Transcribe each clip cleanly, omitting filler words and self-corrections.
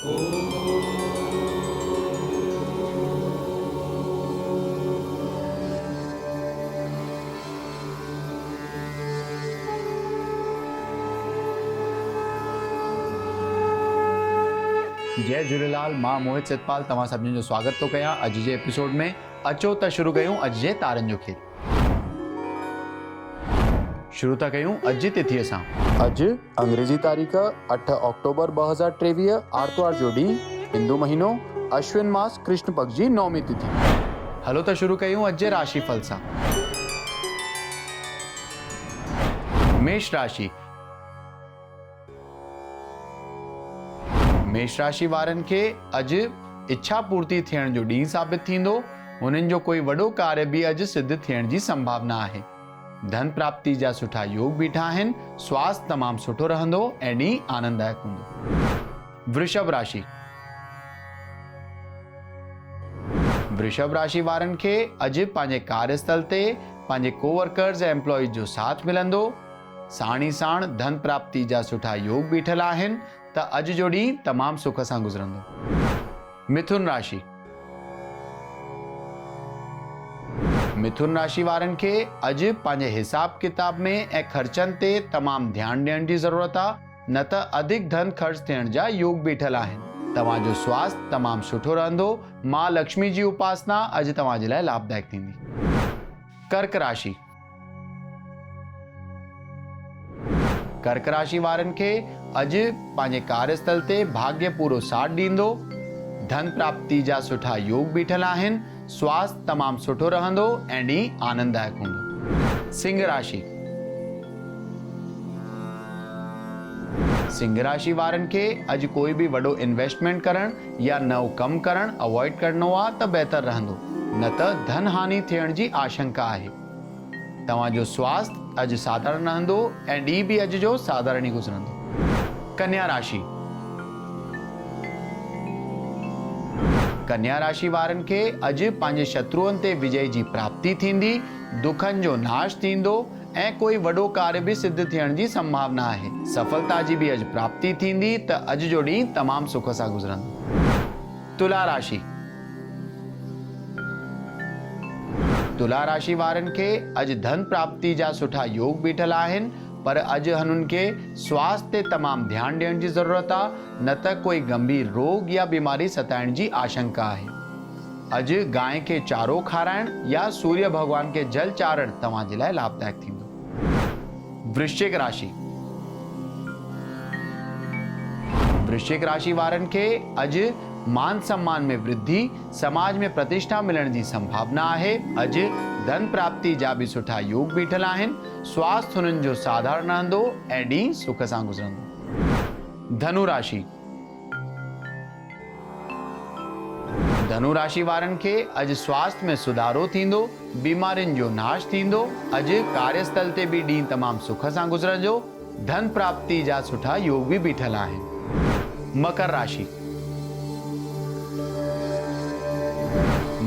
जय झूलेलाल। मां मोहित सतपाल तव्हां सभिनी जो स्वागत तो कयां अॼु जे एपिसोड में। अचो त शुरू कयूं अॼु जे तारनि जो खेल। शुरू था कयूं अॼु जी तिथीअ सां। अॼु अंग्रेजी तारीख़ 8 अक्टूबर 2023 आर्तवार जो ॾींहुं, हिंदू महीनो अश्विन मास कृष्ण पक्ष जी नौमी तिथि। हलो त शुरू कयूं अॼु जे राशिफल सां। मेष राशि। मेष राशि वारनि खे अॼु इच्छा पूर्ति थियण जो ॾींहुं साबित थींदो। उन्हनि जो कोई वॾो कार्य बि अॼु सिद्ध थियण जी संभावना आहे। धन प्राप्ति जा सुठा योग बीठा आहिनि। स्वास्थ्य तमामु सुठो रहंदो ऐं ॾींहुं आनंददायक हूंदो। वृषभ राशि। वृषभ राशि वारनि खे अॼु पंहिंजे कार्यस्थल ते पंहिंजे कोवर्कर्स ऐं एम्प्लॉइज जो साथ मिलंदो। साण ई साण धन प्राप्ति जा सुठा योग बीठल आहिनि त अॼु जो ॾींहुं तमामु सुख सां गुज़रंदो। मिथुन राशि। मिथुन राशि वारनि खे अॼु पंहिंजे हिसाब किताब में ऐं ख़र्चनि ते तमामु ध्यानु ॾियण जी ज़रूरत आहे, न त अधिक धन ख़र्च थियण जा योग बीठल आहिनि। तव्हांजो स्वास्थ्य तमामु सुठो रहंदो। मां लक्ष्मी जी उपासना अॼु तव्हांजे लाइ लाभदायक थींदी। कर्क राशि। कर्क राशि वारनि खे अॼु पंहिंजे कार्यस्थल ते भाग्य पूरो साथ ॾींदो। धन प्राप्ति जा सुठा योग बीठल आहिनि। स्वास्थ्य तमामु सुठो रहंदो ऐं ॾींहुं आनंददायक हूंदो। सिंह राशि। सिंह राशि वारनि खे अॼु कोई बि वॾो इन्वेस्टमेंट करणु या नओं कमु करणु अवॉइड करणो आहे त बहितर रहंदो, न त धन हानि थियण जी आशंका आहे। तव्हांजो स्वास्थ्य अॼु साधारण रहंदो ऐं ॾींहुं बि अॼु जो साधारण ई गुज़रंदो। कन्या राशि। कन्या राशि वारनि खे अॼु पंहिंजे शत्रुअनि ते विजय जी प्राप्ति थींदी। दुखनि जो नाश थींदो ऐं कोई वॾो कार्य बि सिद्ध थियण जी संभावना आहे। सफलता जी बि अॼु प्राप्ति थींदी त अॼु जो ॾींहुं तमामु सुख सां गुज़रंदो। तुला राशि। तुला राशि वारनि खे अॼु धन प्राप्ति जा सुठा योग बीठल आहिनि, पर अॼु हुननि खे स्वास्थ्य ते तमामु ध्यानु ॾियण जी ज़रूरत आहे, न त कोई गंभीर रोग या बीमारी सताइण जी आशंका आहे। अॼु गांइ खे चारो खाराइण या सूर्य भगवान खे जल चाढ़ण तव्हांजे लाइ लाभदायक थींदो। वृश्चिक राशि। वृश्चिक राशि वारनि खे अॼु मान सम्मान में वृद्धि, समाज में प्रतिष्ठा मिलण जी संभावना आहे। अॼु धन प्राप्ति जा बि सुठा योग बीठल आहिनि। स्वास्थ्य हुननि जो साधारण रहंदो ऐं ॾींहुं सुख सां गुज़रंदो। धनु राशि। धनु राशि वारनि खे अॼु स्वास्थ्य में सुधारो थींदो। बीमारियुनि जो नाश थींदो। अॼु कार्यस्थल ते बि ॾींहुं तमामु सुख सां गुज़रंदो। धन प्राप्ति जा सुठा योग बि बीठल आहिनि। मकर राशि।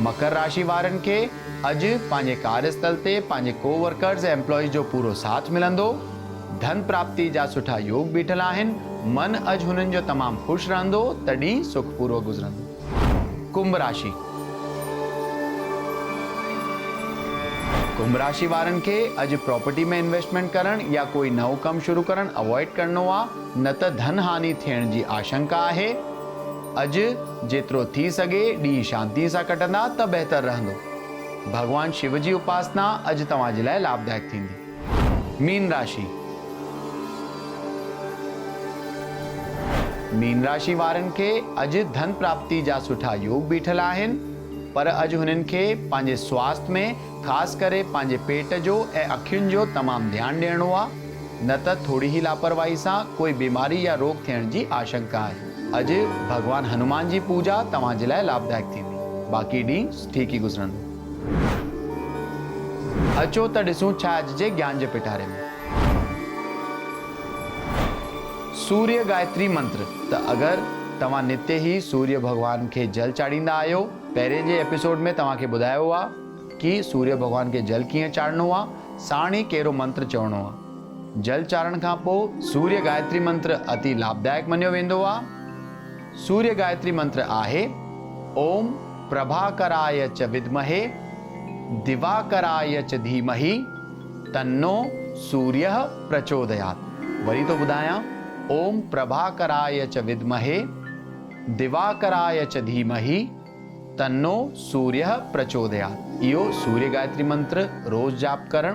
मकर राशि वारनि खे अॼु पंहिंजे कार्यस्थल ते पंहिंजे कोवर्कर्स ऐं एम्प्लॉइज जो पूरो साथ मिलंदो। धन प्राप्ति जा सुठा योग बीठल आहिनि। मन अॼु हुननि जो तमामु ख़ुशि रहंदो, तॾहिं सुख पूरो गुज़रंदो। कुंभ राशि। कुंभ राशि वारनि खे अॼु प्रॉपर्टी में इन्वेस्टमेंट करणु या कोई नओं कमु शुरू करणु अवॉइड करणो आहे, न त धन हानि थियण जी आशंका आहे। अॼु जेतिरो थी सघे ॾींहुं शांति सां कटंदा त बहितर रहंदो। भगवान शिव जी उपासना अॼु तव्हांजे लाइ लाभदायक थींदी। मीन राशि। मीन राशि वारनि खे अॼु धन प्राप्ति जा सुठा योग बीठल आहिनि, पर अॼु हुननि खे पंहिंजे स्वास्थ्य में ख़ासि करे पंहिंजे पेट जो ऐं अखियुनि जो तमामु ध्यानु ॾियणो आहे, न त थोरी ई लापरवाही सां कोई बीमारी या रोग थियण जी आशंका आहे। अॼु भगवान हनुमान जी पूजा तव्हांजे लाइ लाभदायक थींदी। बाक़ी ॾींहुं ठीक ई गुज़रंदो। अचो त ॾिसूं छा अॼु जे ज्ञान जे पिटारे में। सूर्य गायत्री मंत्र। त अगरि तव्हां नित्य ई सूर्य भगवान खे जल चाढ़ींदा आहियो, पहिरें जे एपिसोड में तव्हांखे ॿुधायो आहे कि सूर्य भगवान खे जल कीअं चाढ़णो आहे, साण ई कहिड़ो मंत्र चवणो आहे। जल चाढ़ण खां पोइ सूर्य गायत्री मंत्र अति लाभदायक मञियो वेंदो आहे। सूर्य गायत्री मंत्र आहे ओम प्रभाकराय च विद्महे दिवाकराय च धीमहि तन्नो सूर्य प्रचोदयात्। वरी तो ॿुधायां, ओम प्रभाकराय च विद्महे दिवाकराय च धीमहि तन्नो सूर्य प्रचोदयात्। इहो सूर्य गायत्री मंत्र रोज जाप करण,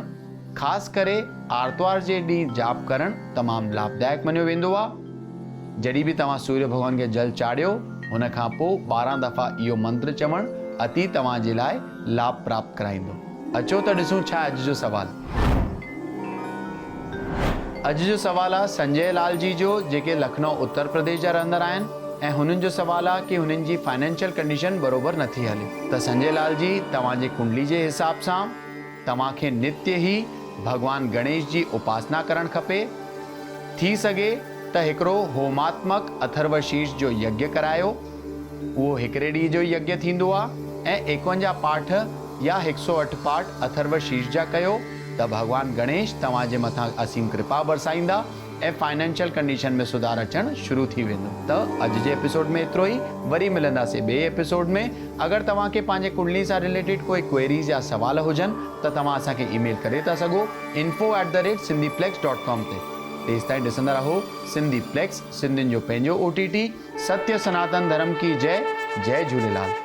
ख़ासि करे आर्तवार जे ॾींहुं जाप करण तमामु लाभदायक मञियो वेंदो आहे। जॾहिं बि तव्हां सूर्य भॻवान खे जल चाढ़ियो, हुन खां पोइ 12 दफ़ा इहो मंत्र चवण अति तव्हां जे लाइ लाभ प्राप्त कराईंदो। अचो त ॾिसूं छा अॼु जो सवाल। अॼु जो सवाल आहे संजय लाल जी जो, जेके लखनऊ उत्तर प्रदेश जा रहंदड़ आहिनि ऐं हुननि जो सवाल आहे कि हुननि जी फाइनेंशियल कंडीशन बरोबर नथी हले। त संजय लाल जी, तव्हांजे कुंडली जे हिसाब सां तव्हांखे नित्य ई भगवान गणेश जी उपासना करणु खपे। थी सघे त हिकिड़ो होमात्मक अथर्वशीर्ष जो यज्ञ करायो। उहो हिकिड़े ॾींहं जो यज्ञ थींदो आहे ऐं 51 पाठ या 108 पाठ अथर्वशीर्ष जा कयो त भगवान गणेश तव्हांजे मथां असीम कृपा बरसाईंदा ऐं फाइनेंशियल कंडीशन में सुधार अचणु शुरू थी वेंदो। त अॼु जे एपिसोड में एतिरो ई। वरी मिलंदासीं ॿिए एपिसोड में। अगरि तव्हांखे पंहिंजे कुंडली सां रिलेटेड कोई क्वेरीज़ या सवाल हुजनि त तव्हां असांखे ईमेल करे था सघो info@sindhiplex.com ते। तेसि ताईं ॾिसंदा रहो सिंधी प्लेक्स, सिंधियुनि जो पंहिंजो OTT। सत्य सनातन धर्म की जय। जय झूलेलाल।